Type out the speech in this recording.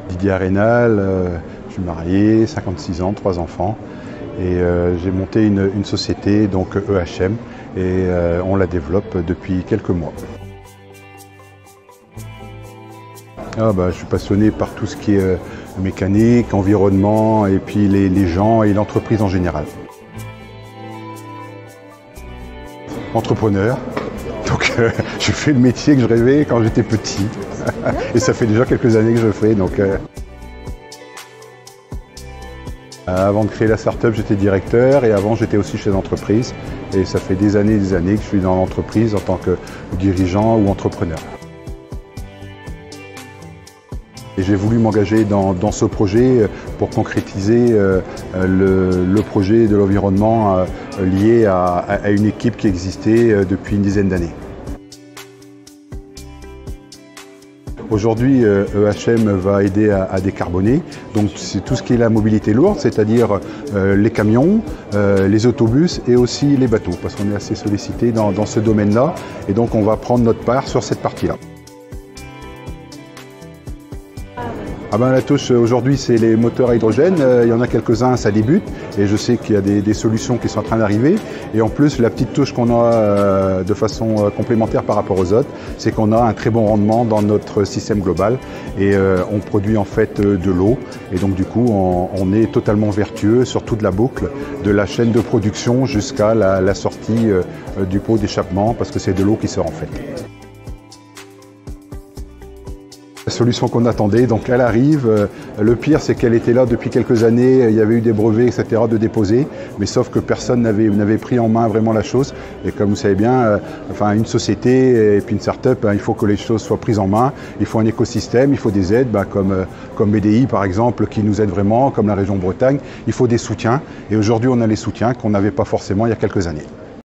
Didier Arénal, je suis marié, 56 ans, 3 enfants. Et j'ai monté une société, donc EHM, et on la développe depuis quelques mois. Je suis passionné par tout ce qui est mécanique, environnement, et puis les gens et l'entreprise en général. Entrepreneur, donc je fais le métier que je rêvais quand j'étais petit. Et ça fait déjà quelques années que je le fais. Avant de créer la start-up, j'étais directeur et avant j'étais aussi chef d'entreprise. Et ça fait des années que je suis dans l'entreprise en tant que dirigeant ou entrepreneur. Et j'ai voulu m'engager dans ce projet pour concrétiser le projet de l'environnement lié à une équipe qui existait depuis une dizaine d'années. Aujourd'hui, EHM va aider à décarboner, donc c'est tout ce qui est la mobilité lourde, c'est-à-dire les camions, les autobus et aussi les bateaux, parce qu'on est assez sollicité dans ce domaine-là, et donc on va prendre notre part sur cette partie-là. La touche aujourd'hui, c'est les moteurs à hydrogène. Il y en a quelques-uns, ça débute et je sais qu'il y a des solutions qui sont en train d'arriver. Et en plus, la petite touche qu'on a de façon complémentaire par rapport aux autres, c'est qu'on a un très bon rendement dans notre système global et on produit en fait de l'eau. Et donc du coup, on est totalement vertueux sur toute la boucle de la chaîne de production jusqu'à la sortie du pot d'échappement parce que c'est de l'eau qui sort en fait. La solution qu'on attendait, donc elle arrive. Le pire, c'est qu'elle était là depuis quelques années. Il y avait eu des brevets, etc. de déposer, mais sauf que personne n'avait pris en main vraiment la chose. Et comme vous savez bien, une société et puis une start-up, il faut que les choses soient prises en main. Il faut un écosystème, il faut des aides, comme BDI par exemple, qui nous aide vraiment, comme la région Bretagne. Il faut des soutiens. Et aujourd'hui, on a les soutiens qu'on n'avait pas forcément il y a quelques années.